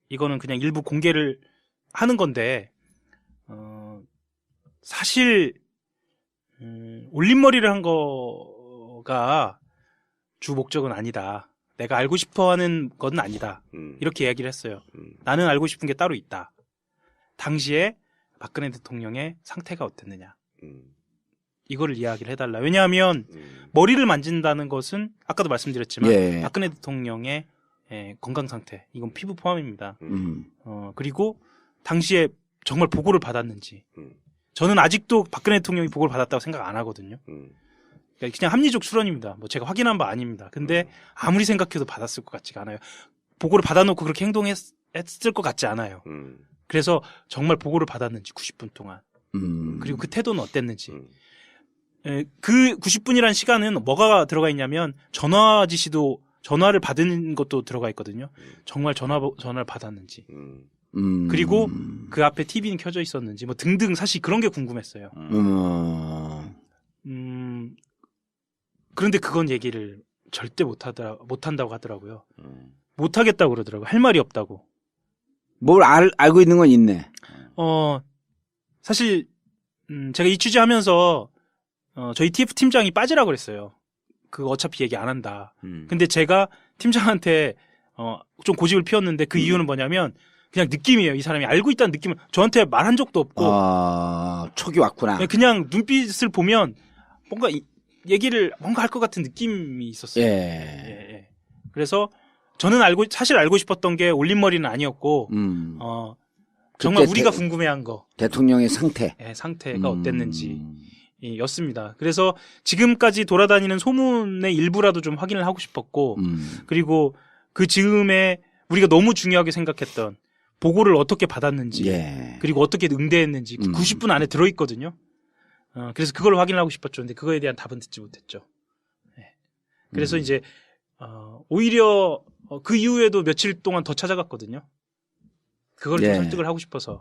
이거는 그냥 일부 공개를 하는 건데 사실 올림머리를 한 거가 주 목적은 아니다. 내가 알고 싶어하는 건 아니다. 이렇게 이야기를 했어요. 나는 알고 싶은 게 따로 있다. 당시에 박근혜 대통령의 상태가 어땠느냐. 이거를 이야기를 해달라. 왜냐하면 머리를 만진다는 것은 아까도 말씀드렸지만 박근혜 대통령의 건강 상태, 이건 피부 포함입니다. 그리고 당시에 정말 보고를 받았는지. 저는 아직도 박근혜 대통령이 보고를 받았다고 생각 안 하거든요. 그냥 합리적 추론입니다. 뭐 제가 확인한 바 아닙니다. 근데 아무리 생각해도 받았을 것 같지가 않아요. 보고를 받아놓고 그렇게 행동했을 것 같지 않아요. 그래서 정말 보고를 받았는지 90분 동안. 그리고 그 태도는 어땠는지. 그 90분이라는 시간은 뭐가 들어가 있냐면 전화 지시도, 전화를 받은 것도 들어가 있거든요. 정말 전화를 받았는지. 그리고 그 앞에 TV는 켜져 있었는지 뭐 등등 사실 그런 게 궁금했어요. 그런데 그건 얘기를 절대 못한다고 하더라고요. 못하겠다고 그러더라고요. 할 말이 없다고. 뭘 알고 있는 건 있네. 사실 제가 이 취재하면서 저희 TF 팀장이 빠지라고 그랬어요. 그거 어차피 얘기 안 한다. 근데 제가 팀장한테 좀 고집을 피웠는데 그 이유는 뭐냐면 그냥 느낌이에요. 이 사람이 알고 있다는 느낌을 저한테 말한 적도 없고. 촉이 왔구나. 그냥 눈빛을 보면 뭔가 뭔가 할 것 같은 느낌이 있었어요. 예. 그래서 저는 사실 알고 싶었던 게 올림머리는 아니었고, 정말 우리가 궁금해한 거. 대통령의 상태. 상태가 어땠는지. 였습니다. 그래서 지금까지 돌아다니는 소문의 일부라도 좀 확인을 하고 싶었고, 그리고 그 즈음에 우리가 너무 중요하게 생각했던 보고를 어떻게 받았는지, 그리고 어떻게 응대했는지 90분 안에 들어있거든요. 그래서 그걸 확인을 하고 싶었죠. 근데 그거에 대한 답은 듣지 못했죠. 그래서 이제 오히려 그 이후에도 며칠 동안 더 찾아갔거든요. 그걸 좀 설득을 하고 싶어서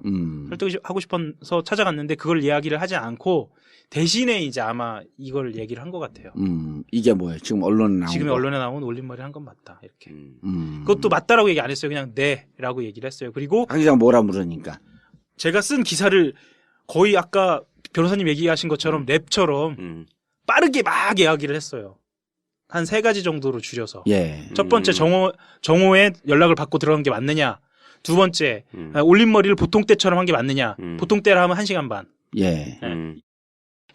찾아갔는데 그걸 이야기를 하지 않고 대신에 이제 아마 이걸 얘기를 한 것 같아요. 이게 뭐예요? 지금 언론에 나온 올림머리 한 건 맞다 이렇게. 그것도 맞다라고 얘기 안 했어요. 그냥 네라고 얘기를 했어요. 그리고 강 기자가 뭐라 물으니까 제가 쓴 기사를 거의 아까 변호사님 얘기하신 것처럼 랩처럼 빠르게 막 이야기를 했어요. 한 3가지 정도로 줄여서. 첫 번째 정오에 연락을 받고 들어간 게 맞느냐. 두 번째 올림머리를 보통 때처럼 한 게 맞느냐. 보통 때라 하면 1시간 반.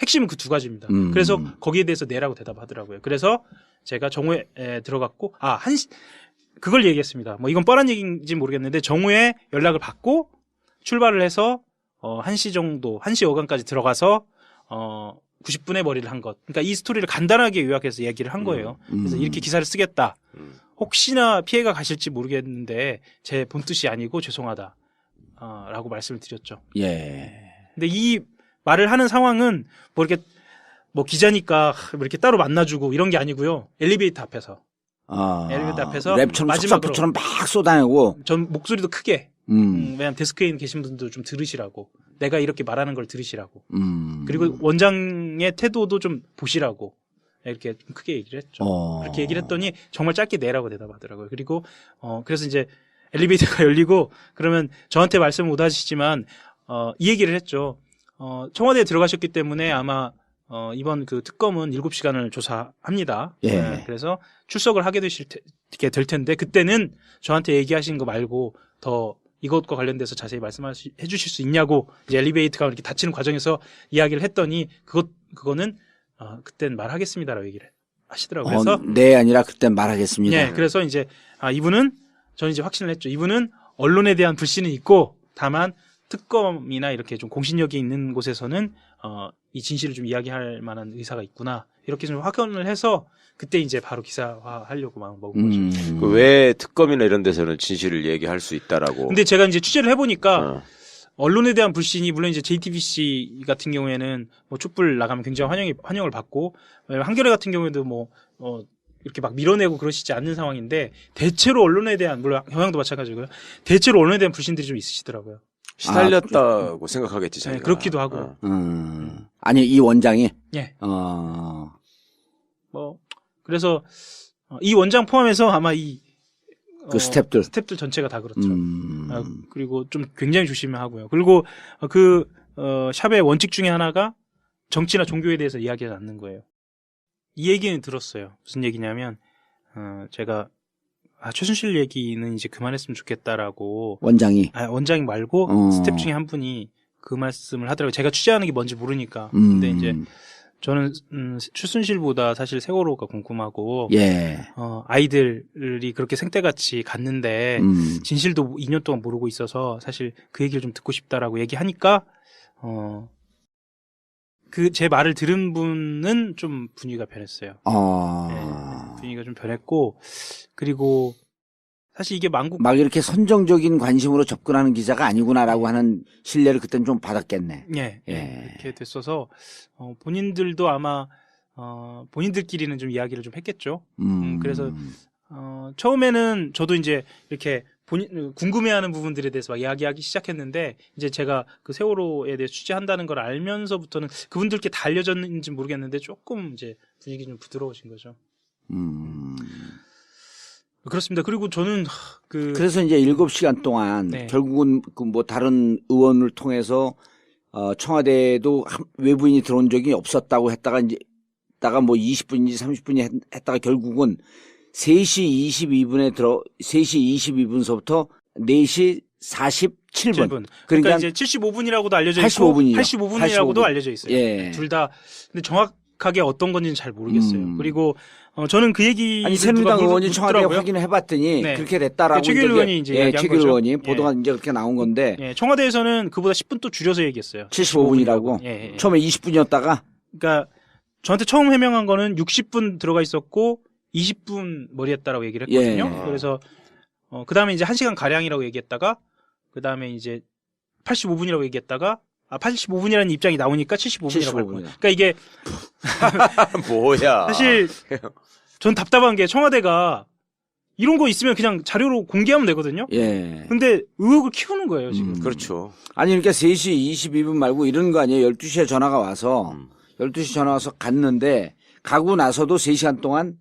핵심은 그 2가지입니다. 그래서 거기에 대해서 네라고 대답하더라고요. 그래서 제가 정오에 들어갔고 그걸 얘기했습니다. 뭐 이건 뻔한 얘기인지 모르겠는데 정오에 연락을 받고 출발을 해서 1시 정도 1시 어간까지 들어가서 90분에 머리를 한 것. 그러니까 이 스토리를 간단하게 요약해서 얘기를 한 거예요. 그래서 이렇게 기사를 쓰겠다. 혹시나 피해가 가실지 모르겠는데 제 본뜻이 아니고 죄송하다. 라고 말씀을 드렸죠. 근데 이 말을 하는 상황은 뭐 이렇게 뭐 기자니까 뭐 이렇게 따로 만나주고 이런 게 아니고요. 엘리베이터 앞에서. 엘리베이터 앞에서 랩처럼 마지막으로 속사포처럼 막 쏟아내고 전 목소리도 크게. 왜냐면 데스크에 계신 분들 좀 들으시라고. 내가 이렇게 말하는 걸 들으시라고. 그리고 원장의 태도도 좀 보시라고. 이렇게 좀 크게 얘기를 했죠. 그렇게 얘기를 했더니 정말 짧게 내라고 대답하더라고요. 그리고 그래서 이제 엘리베이터가 열리고 그러면 저한테 말씀 못 하시지만 이 얘기를 했죠. 청와대에 들어가셨기 때문에 아마 이번 그 특검은 7시간을 조사합니다. 그래서 출석을 하게 될 텐데 그때는 저한테 얘기하신 거 말고 더 이것과 관련돼서 자세히 말씀해 주실 수 있냐고 이제 엘리베이터가 이렇게 닫히는 과정에서 이야기를 했더니 그거는 그땐 말하겠습니다라고 얘기를 하시더라고요. 그래서 네 아니라 그땐 말하겠습니다. 네, 그래서 이제 이분은 저는 이제 확신을 했죠. 이분은 언론에 대한 불신은 있고 다만 특검이나 이렇게 좀 공신력이 있는 곳에서는 이 진실을 좀 이야기할 만한 의사가 있구나 이렇게 좀 확언을 해서 그때 이제 바로 기사화하려고 마음 먹은 거죠. 왜 특검이나 이런 데서는 진실을 얘기할 수 있다라고? 근데 제가 이제 취재를 해보니까 언론에 대한 불신이 물론 이제 JTBC 같은 경우에는 뭐 촛불 나가면 굉장히 환영을 받고 한겨레 같은 경우에도 뭐 이렇게 막 밀어내고 그러시지 않는 상황인데 대체로 언론에 대한 물론 경향도 마찬가지고요. 대체로 언론에 대한 불신들이 좀 있으시더라고요. 시달렸다고 생각하겠지 자기가. 네, 그렇기도 하고. 아니 이 원장이. 그래서 이 원장 포함해서 아마 그 스텝들. 스텝들 전체가 다 그렇죠. 그리고 좀 굉장히 조심하고요. 그리고 그 샵의 원칙 중에 하나가 정치나 종교에 대해서 이야기하지 않는 거예요. 이 얘기는 들었어요. 무슨 얘기냐면 제가 최순실 얘기는 이제 그만했으면 좋겠다라고 원장이 말고 스텝 중에 한 분이 그 말씀을 하더라고요. 제가 취재하는 게 뭔지 모르니까. 근데 이제 저는 최순실보다 사실 세월호가 궁금하고 예. 아이들이 그렇게 생떼같이 갔는데 진실도 2년 동안 모르고 있어서 사실 그 얘기를 좀 듣고 싶다라고 얘기하니까 그 제 말을 들은 분은 좀 분위기가 변했어요. 네, 분위기가 좀 변했고 그리고 사실 이게 막 이렇게 선정적인 관심으로 접근하는 기자가 아니구나라고 하는 신뢰를 그때는 좀 받았겠네. 예. 이렇게 됐어서 본인들도 아마 본인들끼리는 좀 이야기를 좀 했겠죠. 그래서 처음에는 저도 이제 이렇게 궁금해하는 부분들에 대해서 막 이야기하기 시작했는데 이제 제가 그 세월호에 대해 취재한다는 걸 알면서부터는 그분들께 다 알려졌는지 모르겠는데 조금 이제 분위기 좀 부드러워진 거죠. 그렇습니다. 그리고 저는 그래서 이제 7시간 동안 네. 결국은 그 뭐 다른 의원을 통해서 청와대에도 외부인이 들어온 적이 없었다고 했다가 이제 뭐 20분인지 30분이 했다가 결국은 3시 22분서부터 4시 47분. 그러니까 이제 75분이라고도 알려져 있고 85분이라고도 알려져 있어요. 예. 둘 다. 근데 정확하게 어떤 건지는 잘 모르겠어요. 그리고 저는 그 얘기 새누리당 의원이 청와대에 확인을 해봤더니 네. 그렇게 됐다라고 최규일 의원이 이제 얘기한 최규일 거죠. 의원이 보도가 이제 그렇게 나온 건데 청와대에서는 그보다 10분 또 줄여서 얘기했어요. 75분이라고. 처음에 20분이었다가 그러니까 저한테 처음 해명한 거는 60분 들어가 있었고 20분 머리했다라고 얘기를 했거든요. 그래서 그다음에 이제 1시간 가량이라고 얘기했다가 그다음에 이제 85분이라고 얘기했다가 85분이라는 입장이 나오니까 75분이라고 할 거예요. 그러니까 이게 뭐야? 사실 전 답답한 게 청와대가 이런 거 있으면 그냥 자료로 공개하면 되거든요. 예. 근데 의혹을 키우는 거예요, 지금. 그렇죠. 아니 그러니까 3시 22분 말고 이런 거 아니에요. 12시에 전화가 와서 12시 전화 와서 갔는데 가고 나서도 3시간 동안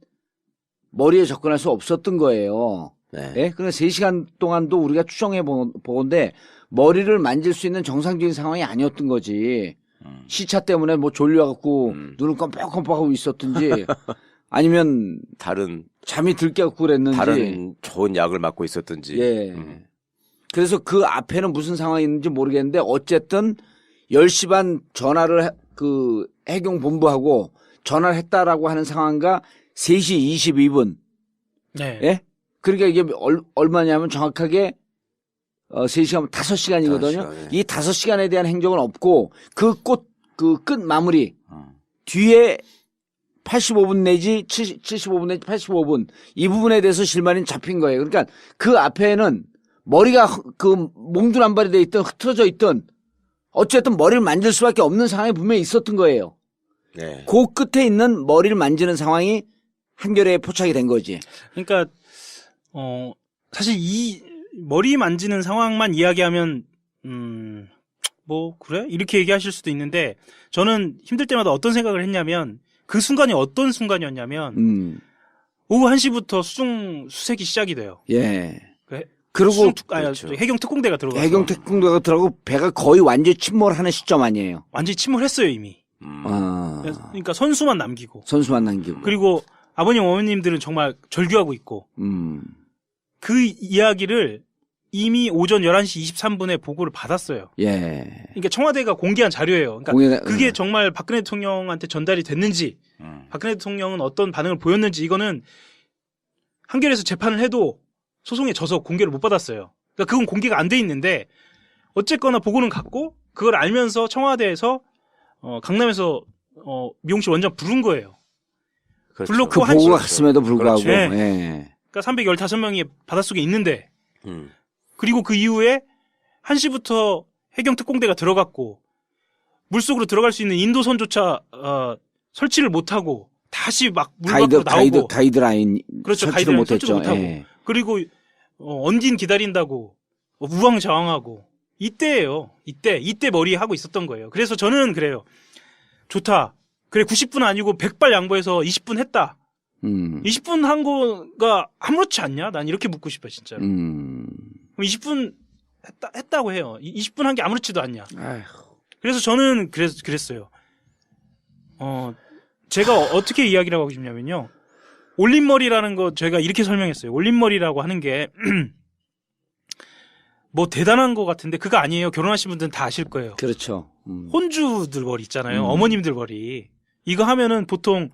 머리에 접근할 수 없었던 거예요. 네. 예? 그러니까 3시간 동안도 우리가 추정해 보건데 머리를 만질 수 있는 정상적인 상황이 아니었던 거지. 시차 때문에 뭐 졸려갖고 눈을 껌뻑껌뻑하고 있었든지 아니면 다른 잠이 들깨갖고 그랬는지 다른 좋은 약을 맞고 있었든지. 예. 그래서 그 앞에는 무슨 상황이 있는지 모르겠는데 어쨌든 10시 반 전화를 그 해경본부하고 전화를 했다라고 하는 상황과 3시 22분. 네. 예? 그러니까 이게 얼마냐면 정확하게 3시간 5시간이거든요. 5시간, 예. 이 5시간에 대한 행적은 없고 그 끝 마무리 뒤에 85분 내지 75분 내지 85분 이 부분에 대해서 실마리는 잡힌 거예요. 그러니까 그 앞에는 머리가 그 몽두남발이 돼 있든 흐트러져 있든 어쨌든 머리를 만질 수밖에 없는 상황이 분명히 있었던 거예요. 네. 그 끝에 있는 머리를 만지는 상황이 한겨레에 포착이 된 거지. 그러니까 사실 이 머리 만지는 상황만 이야기하면 뭐 그래? 이렇게 얘기하실 수도 있는데 저는 힘들 때마다 어떤 생각을 했냐면 그 순간이 어떤 순간이었냐면 오후 1시부터 수색이 시작이 돼요. 예. 그리고 그렇죠. 해경 특공대가 들어가서 해경 특공대가 들어가고 배가 거의 완전히 침몰하는 시점 아니에요. 완전히 침몰했어요 이미. 그러니까 선수만 남기고. 선수만 남기고. 그리고 아버님 어머님들은 정말 절규하고 있고. 그 이야기를 이미 오전 11시 23분에 보고를 받았어요. 예. 그러니까 청와대가 공개한 자료예요. 그러니까 그게 정말 박근혜 대통령한테 전달이 됐는지, 박근혜 대통령은 어떤 반응을 보였는지 이거는 한겨레에서 재판을 해도 소송에 져서 공개를 못 받았어요. 그러니까 그건 공개가 안 돼 있는데 어쨌거나 보고는 갔고 그걸 알면서 청와대에서 강남에서 미용실 원장 부른 거예요. 그렇죠. 불렀고 그 보고가 갔음에도 불구하고. 그렇죠. 예. 그러니까 315명이 바닷속에 있는데 음. 그리고 그 이후에 1시부터 해경 특공대가 들어갔고 물속으로 들어갈 수 있는 인도선조차 설치를 못하고 다시 막 물 밖으로 나오고 가이드라인 그렇죠. 설치를 가이드라인 설치도 못했죠. 못하고 예. 그리고 언딘 기다린다고 우왕좌왕하고 이때예요. 이때 머리 하고 있었던 거예요. 그래서 저는 그래요. 좋다. 그래 90분 아니고 100발 양보해서 20분 했다. 20분 한 거가 아무렇지 않냐? 난 이렇게 묻고 싶어 진짜로. 그럼 20분 했다고 해요. 20분 한 게 아무렇지도 않냐? 아휴. 그래서 저는 그랬어요. 제가 어떻게 이야기를 하고 싶냐면요. 올림머리라는 거 제가 이렇게 설명했어요. 올림머리라고 하는 게 뭐 대단한 것 같은데 그거 아니에요. 결혼하신 분들은 다 아실 거예요. 그렇죠. 혼주들 머리 있잖아요. 어머님들 머리. 이거 하면은 보통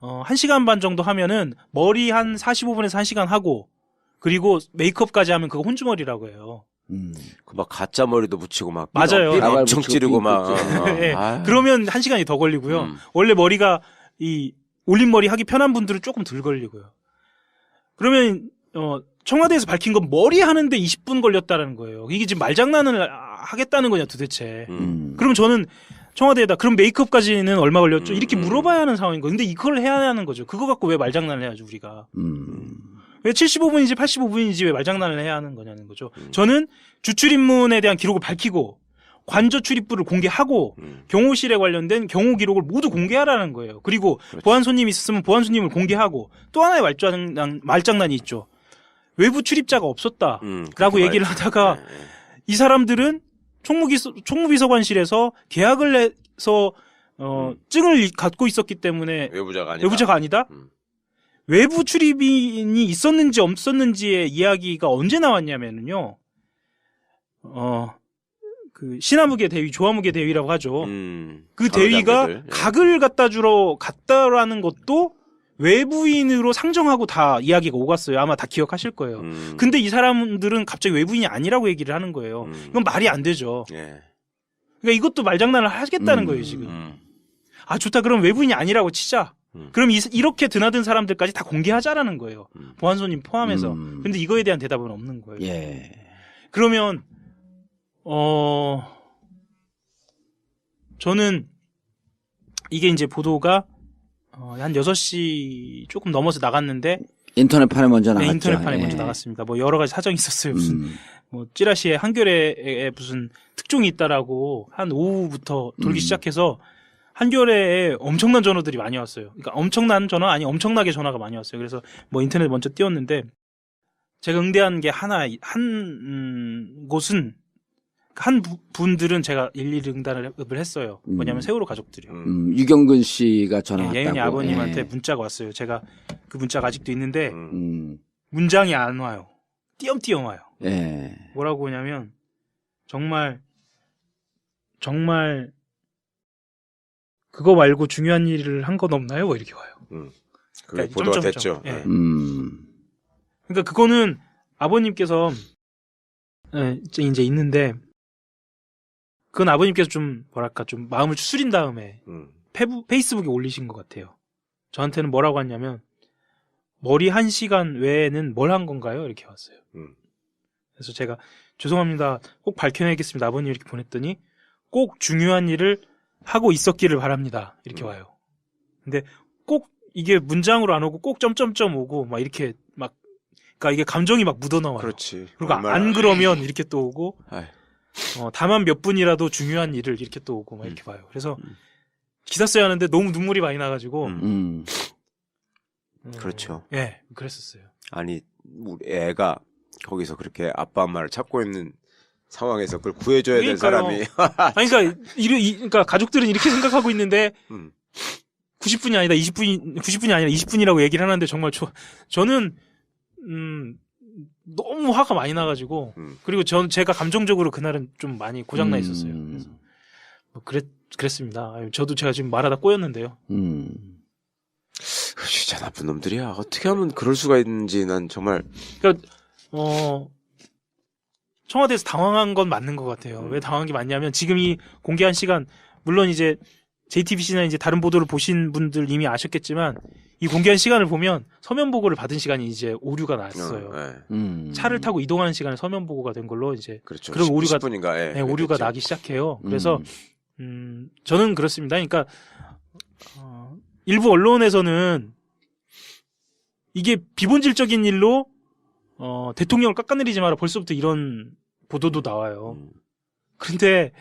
1시간 반 정도 하면은 머리 한 45분에서 1시간 하고 그리고 메이크업까지 하면 그거 혼주머리라고 해요. 그 막 가짜 머리도 붙이고 막 맞아요. 삐 엄청 붙이고 찌르고 막 네. 아유. 그러면 1시간이 더 걸리고요. 원래 머리가 이 올림머리 하기 편한 분들은 조금 덜 걸리고요. 그러면 청와대에서 밝힌 건 머리 하는데 20분 걸렸다는 거예요. 이게 지금 말장난을 하겠다는 거냐 도대체. 그럼 저는 청와대에다 그럼 메이크업까지는 얼마 걸렸죠? 이렇게 물어봐야 하는 상황인 거예요. 근데 이걸 해야 하는 거죠. 그거 갖고 왜 말장난을 해야죠 우리가. 왜 75분인지 85분인지 왜 말장난을 해야 하는 거냐는 거죠. 저는 주출입문에 대한 기록을 밝히고 관저 출입부를 공개하고 경호실에 관련된 경호 기록을 모두 공개하라는 거예요. 그리고 그렇지. 보안 손님이 있었으면 보안 손님을 공개하고 또 하나의 말장난이 있죠. 외부 출입자가 없었다라고 얘기를 하다가 이 사람들은 총무비서관실에서 계약을 해서 증을 갖고 있었기 때문에 외부자가 아니다. 외부 출입인이 있었는지 없었는지의 이야기가 언제 나왔냐면요. 그 신하무계 대위, 조화무계 대위라고 하죠. 그 대위가 장교들, 예. 각을 갖다 주러 갔다라는 것도 외부인으로 상정하고 다 이야기가 오갔어요. 아마 다 기억하실 거예요. 근데 이 사람들은 갑자기 외부인이 아니라고 얘기를 하는 거예요. 이건 말이 안 되죠. 예. 그러니까 이것도 말장난을 하겠다는 거예요, 지금. 아, 좋다. 그럼 외부인이 아니라고 치자. 그럼 이렇게 드나든 사람들까지 다 공개하자라는 거예요. 보안손님 포함해서. 근데 이거에 대한 대답은 없는 거예요. 예. 그러면 저는 이게 이제 보도가 한 6시 조금 넘어서 나갔는데 인터넷판에 먼저 네, 나갔죠. 인터넷판에 예. 먼저 나갔습니다. 뭐 여러 가지 사정이 있었어요. 무슨 뭐 찌라시에 한겨레에 무슨 특종이 있다라고 한 오후부터 돌기 시작해서 한겨레에 엄청난 전화들이 많이 왔어요. 그러니까 엄청난 전화 아니 엄청나게 전화가 많이 왔어요. 그래서 뭐 인터넷 먼저 띄웠는데 제가 응대한 게 한 곳은 한 분들은 제가 일일이 응답을 했어요. 뭐냐면 세월호 가족들이요. 유경근 씨가 전화 왔다고. 예은이 아버님한테 예. 문자가 왔어요. 제가 그 문자가 아직도 있는데 문장이 안 와요. 띄엄띄엄 와요. 예. 뭐라고 오냐면 정말 그거 말고 중요한 일을 한 건 없나요? 뭐 이렇게 와요. 그게 그러니까 보도가 점점점. 됐죠. 예. 음. 그러니까 그거는 아버님께서 이제 있는데 그건 아버님께서 좀 뭐랄까 좀 마음을 추스린 다음에 페이스북에 올리신 것 같아요. 저한테는 뭐라고 했냐면 머리 1시간 외에는 뭘 한 건가요? 이렇게 왔어요. 그래서 제가 죄송합니다. 꼭 밝혀내겠습니다. 아버님 이렇게 보냈더니 꼭 중요한 일을 하고 있었기를 바랍니다. 이렇게 와요. 근데 꼭 이게 문장으로 안 오고 꼭 점점점 오고 막 이렇게 막 그러니까 이게 감정이 막 묻어나와요. 그렇지. 그리고 얼마나... 안 그러면 이렇게 또 오고 아이. 다만 몇 분이라도 중요한 일을 이렇게 또 오고 막 이렇게 봐요. 그래서 기사 써야 하는데 너무 눈물이 많이 나가지고 그렇죠. 예, 그랬었어요. 아니 우리 애가 거기서 그렇게 아빠 엄마를 찾고 있는 상황에서 그걸 구해줘야 될 그러니까요. 사람이 아니, 그러니까 가족들은 이렇게 생각하고 있는데 90분이 아니다 90분이 아니라 20분이라고 얘기를 하는데 정말 저는 너무 화가 많이 나가지고 그리고 제가 감정적으로 그날은 좀 많이 고장나 있었어요. 그래서 뭐 그랬습니다. 저도 제가 지금 말하다 꼬였는데요. 진짜 나쁜 놈들이야. 어떻게 하면 그럴 수가 있는지 난 정말. 그러니까 청와대에서 당황한 건 맞는 것 같아요. 왜 당황한 게 맞냐면 지금 이 공개한 시간 물론 이제 JTBC나 이제 다른 보도를 보신 분들 이미 아셨겠지만 이 공개한 시간을 보면 서면 보고를 받은 시간이 이제 오류가 났어요. 차를 타고 이동하는 시간에 서면 보고가 된 걸로 이제 그렇죠. 그런 오류가 10분인가, 예, 네, 오류가 그랬죠. 나기 시작해요. 그래서 저는 그렇습니다. 그러니까 일부 언론에서는 이게 비본질적인 일로 대통령을 깎아내리지 마라 벌써부터 이런 보도도 나와요. 그런데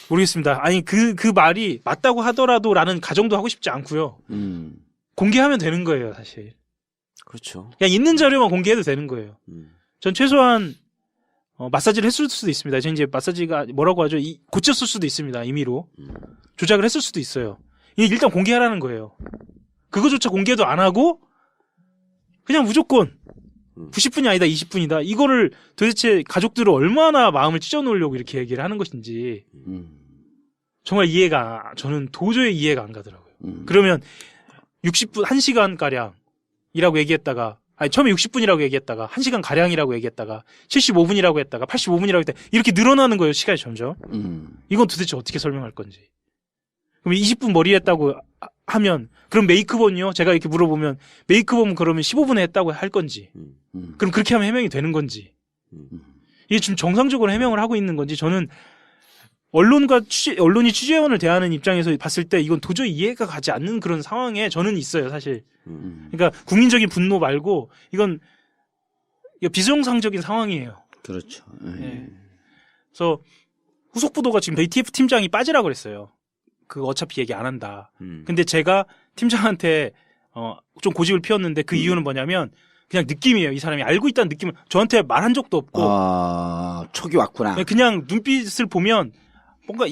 모르겠습니다. 아니 그 말이 맞다고 하더라도라는 가정도 하고 싶지 않고요. 공개하면 되는 거예요, 사실. 그렇죠. 그냥 있는 자료만 공개해도 되는 거예요. 전 최소한 마사지를 했을 수도 있습니다. 전 이제 마사지가 뭐라고 하죠? 고쳤을 수도 있습니다. 임의로 조작을 했을 수도 있어요. 일단 공개하라는 거예요. 그거조차 공개도 안 하고 그냥 무조건 90분이 아니다 20분이다. 이거를 도대체 가족들을 얼마나 마음을 찢어놓으려고 이렇게 얘기를 하는 것인지 정말 저는 도저히 이해가 안 가더라고요. 그러면 60분, 1시간 가량이라고 얘기했다가 아니 처음에 60분이라고 얘기했다가 1시간 가량이라고 얘기했다가 75분이라고 했다가 85분이라고 했다가 이렇게 늘어나는 거예요. 시간이 점점. 이건 도대체 어떻게 설명할 건지. 그럼 20분 머리 했다고 하면 그럼 메이크업은요? 제가 이렇게 물어보면 메이크업은 그러면 15분에 했다고 할 건지 그럼 그렇게 하면 해명이 되는 건지 이게 지금 정상적으로 해명을 하고 있는 건지 저는 언론이 취재원을 대하는 입장에서 봤을 때 이건 도저히 이해가 가지 않는 그런 상황에 저는 있어요, 사실. 그러니까 국민적인 분노 말고 이건 비정상적인 상황이에요. 그렇죠. 네. 그래서 후속 보도가 지금 ATF 팀장이 빠지라고 그랬어요. 그거 어차피 얘기 안 한다. 근데 제가 팀장한테 좀 고집을 피웠는데 그 이유는 뭐냐면 그냥 느낌이에요. 이 사람이 알고 있다는 느낌을 저한테 말한 적도 없고 촉이 왔구나. 그냥 눈빛을 보면 뭔가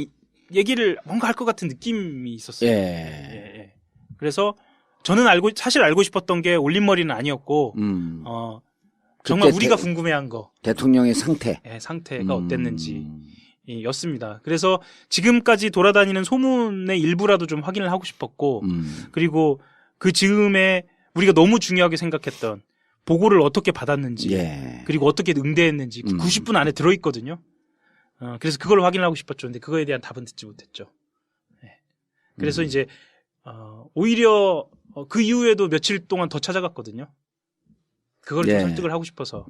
뭔가 할 것 같은 느낌이 있었어요. 예. 그래서 저는 사실 알고 싶었던 게 올림머리는 아니었고 정말 우리가 궁금해한 거 대통령의 상태. 상태가 어땠는지 였습니다. 그래서 지금까지 돌아다니는 소문의 일부라도 좀 확인을 하고 싶었고 그리고 그 즈음에 우리가 너무 중요하게 생각했던 보고를 어떻게 받았는지 그리고 어떻게 응대했는지 90분 안에 들어있거든요. 그래서 그걸 확인하고 싶었죠. 근데 그거에 대한 답은 듣지 못했죠. 그래서 이제 오히려 그 이후에도 며칠 동안 더 찾아갔거든요. 그걸 좀 설득을 하고 싶어서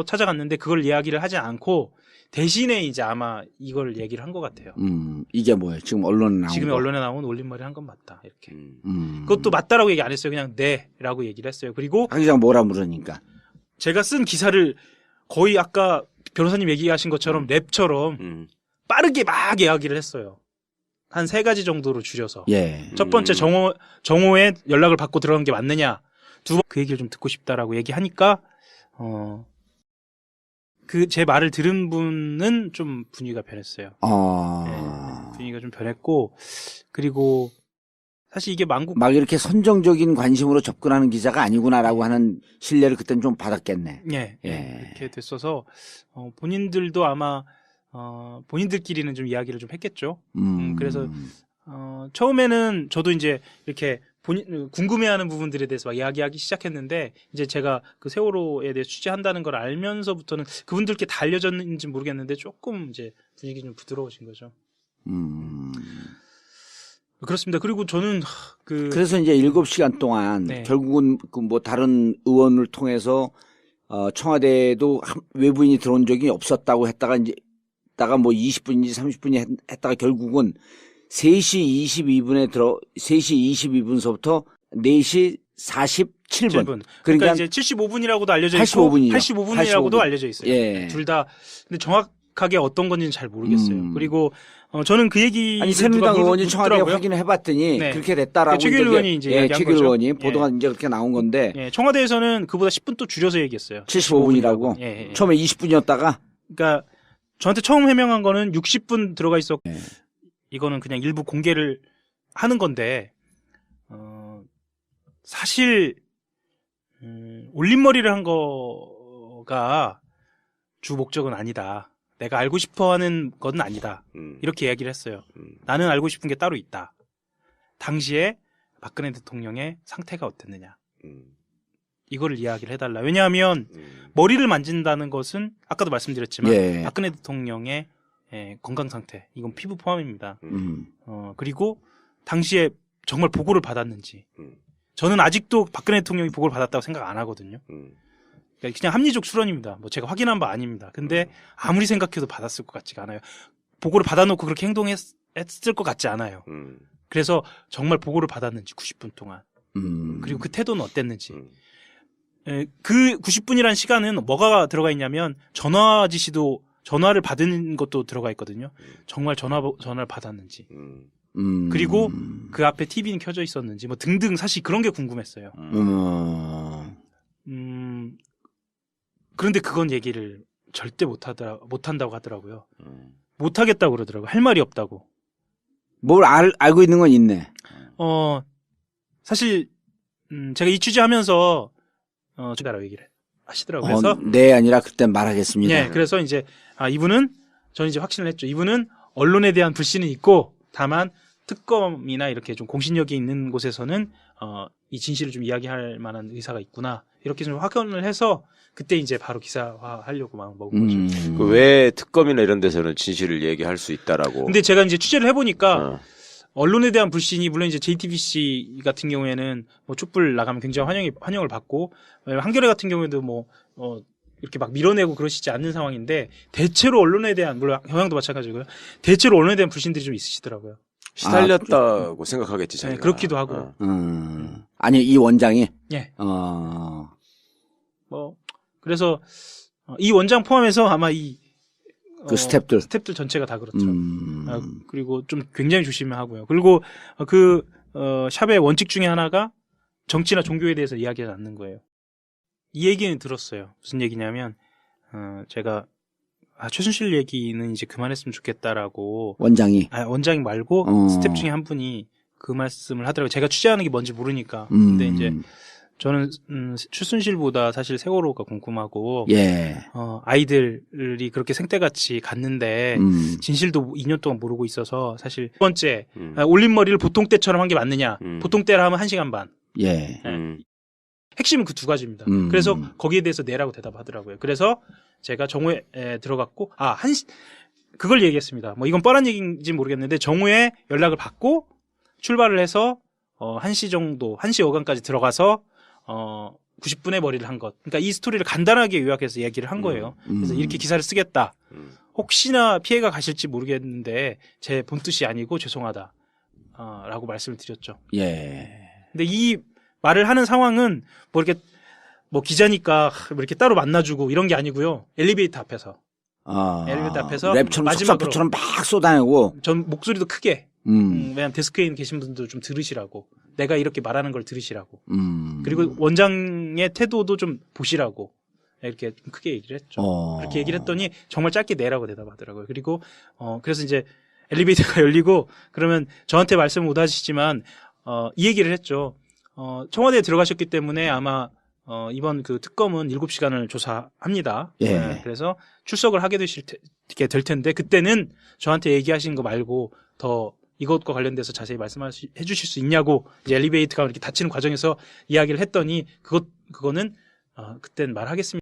찾아갔는데 그걸 이야기를 하지 않고 대신에 이제 아마 이걸 얘기를 한 것 같아요. 이게 뭐예요? 지금 언론에 나온 지금 거? 언론에 나온 올림머리 한 건 맞다 이렇게. 그것도 맞다라고 얘기 안 했어요. 그냥 네라고 얘기를 했어요. 그리고 박 기자가 뭐라 물으니까 제가 쓴 기사를 거의 아까 변호사님 얘기하신 것처럼 랩처럼 빠르게 막 이야기를 했어요. 한 3가지 정도로 줄여서. 첫 번째 정호의 연락을 받고 들어간 게 맞느냐. 두 번 그 얘기를 좀 듣고 싶다라고 얘기하니까 제 말을 들은 분은 좀 분위기가 변했어요. 분위기가 좀 변했고 그리고 사실 이게 막 이렇게 선정적인 관심으로 접근하는 기자가 아니구나라고 하는 신뢰를 그때는 좀 받았겠네. 이렇게 됐어서 본인들도 아마 본인들끼리는 좀 이야기를 좀 했겠죠. 그래서 처음에는 저도 이제 이렇게 궁금해하는 부분들에 대해서 막 이야기하기 시작했는데 이제 제가 그 세월호에 대해 취재한다는 걸 알면서부터는 그분들께 다 알려졌는지 모르겠는데 조금 이제 분위기 좀 부드러워진 거죠. 그렇습니다. 그리고 저는 그래서 이제 7시간 동안 결국은 뭐 다른 의원을 통해서 청와대에도 외부인이 들어온 적이 없었다고 했다가 뭐 20분인지 30분이 했다가 결국은 3시 22분서부터 4시 47분. 그러니까 이제 75분이라고도 알려져 있고 85분이라고도 알려져 있어요. 둘 다 근데 정확하게 어떤 건지는 잘 모르겠어요. 그리고 저는 그 얘기 새누리당 의원이 청와대에 확인을 해봤더니 그렇게 됐다라고 최규일 의원이 이제 얘기한 최규일 거죠. 의원이 보도가 이제 그렇게 나온 건데 청와대에서는 그보다 10분 또 줄여서 얘기했어요. 75분이라고. 처음에 20분이었다가 그러니까 저한테 처음 해명한 거는 60분 들어가 있었고 이거는 그냥 일부 공개를 하는 건데 사실 올림머리를 한 거가 주 목적은 아니다. 내가 알고 싶어하는 건 아니다. 이렇게 이야기를 했어요. 나는 알고 싶은 게 따로 있다. 당시에 박근혜 대통령의 상태가 어땠느냐. 이거를 이야기를 해달라. 왜냐하면 머리를 만진다는 것은 아까도 말씀드렸지만 박근혜 대통령의 건강 상태, 이건 피부 포함입니다. 그리고 당시에 정말 보고를 받았는지. 저는 아직도 박근혜 대통령이 보고를 받았다고 생각 안 하거든요. 그냥 합리적 추론입니다. 뭐 제가 확인한 바 아닙니다. 근데 아무리 생각해도 받았을 것 같지가 않아요. 보고를 받아놓고 그렇게 행동했을 것 같지 않아요. 그래서 정말 보고를 받았는지 90분 동안. 그리고 그 태도는 어땠는지. 그 90분이라는 시간은 뭐가 들어가 있냐면 전화 지시도 전화를 받은 것도 들어가 있거든요. 정말 전화를 받았는지. 그리고 그 앞에 TV는 켜져 있었는지 뭐 등등 사실 그런 게 궁금했어요. 그런데 그건 얘기를 절대 못한다고 하더라고요. 못하겠다고 그러더라고요. 할 말이 없다고. 뭘 알고 있는 건 있네. 사실 제가 이 취재하면서 제가 얘기를 하시더라고요. 그래서 네 아니라 그때 말하겠습니다. 네, 그래서 이제 이분은 저는 이제 확신을 했죠. 이분은 언론에 대한 불신은 있고 다만 특검이나 이렇게 좀 공신력이 있는 곳에서는 이 진실을 좀 이야기할 만한 의사가 있구나 이렇게 좀 확언을 해서 그때 이제 바로 기사화하려고 마음 먹은 거죠. 그 왜 특검이나 이런 데서는 진실을 얘기할 수 있다라고. 근데 제가 이제 취재를 해보니까 언론에 대한 불신이 물론 이제 JTBC 같은 경우에는 뭐 촛불 나가면 굉장히 환영을 받고 한겨레 같은 경우에도 뭐 이렇게 막 밀어내고 그러시지 않는 상황인데 대체로 언론에 대한 물론 경향도 마찬가지고요. 대체로 언론에 대한 불신들이 좀 있으시더라고요. 시달렸다고 생각하겠지 자기가. 네, 그렇기도 하고. 아니 이 원장이. 예. 뭐 그래서 이 원장 포함해서 아마 그 스탭들 전체가 다 그렇죠. 그리고 좀 굉장히 조심하고요. 그리고 그 샵의 원칙 중에 하나가 정치나 종교에 대해서 이야기하지 않는 거예요. 이 얘기는 들었어요. 무슨 얘기냐면 제가 최순실 얘기는 이제 그만했으면 좋겠다라고 원장이 말고 스텝 중에 한 분이 그 말씀을 하더라고요. 제가 취재하는 게 뭔지 모르니까. 근데 이제 저는 최순실보다 사실 세월호가 궁금하고 예. 아이들이 그렇게 생떼같이 갔는데 진실도 2년 동안 모르고 있어서 사실 두 번째 올림머리를 보통 때처럼 한 게 맞느냐. 보통 때라 하면 1시간 반. 예. 핵심은 그 두 가지입니다. 그래서 거기에 대해서 네라고 대답하더라고요. 그래서 제가 정오에 들어갔고 그걸 얘기했습니다. 뭐 이건 뻔한 얘기인지 모르겠는데 정오에 연락을 받고 출발을 해서 1시 정도 1시 어간까지 들어가서 90분의 머리를 한 것. 그러니까 이 스토리를 간단하게 요약해서 얘기를 한 거예요. 그래서 이렇게 기사를 쓰겠다. 혹시나 피해가 가실지 모르겠는데 제 본뜻이 아니고 죄송하다. 라고 말씀을 드렸죠. 예. 근데 이 말을 하는 상황은 뭐 이렇게 뭐 기자니까 뭐 이렇게 따로 만나주고 이런 게 아니고요. 엘리베이터 앞에서. 엘리베이터 앞에서 랩처럼 마지막으로 속사포처럼 막 쏟아내고. 전 목소리도 크게. 왜냐면 데스크에 계신 분들 좀 들으시라고. 내가 이렇게 말하는 걸 들으시라고. 그리고 원장의 태도도 좀 보시라고. 이렇게 좀 크게 얘기를 했죠. 그렇게 얘기를 했더니 정말 짧게 내라고 대답하더라고요. 그리고 그래서 이제 엘리베이터가 열리고 그러면 저한테 말씀 못 하시지만 이 얘기를 했죠. 청와대에 들어가셨기 때문에 아마 이번 그 특검은 7시간을 조사합니다. 예. 네, 그래서 출석을 하게 될 텐데 그때는 저한테 얘기하신 거 말고 더 이것과 관련돼서 자세히 말씀해 주실 수 있냐고 이제 엘리베이터가 이렇게 닫히는 과정에서 이야기를 했더니 그거는 그땐 말하겠습니다.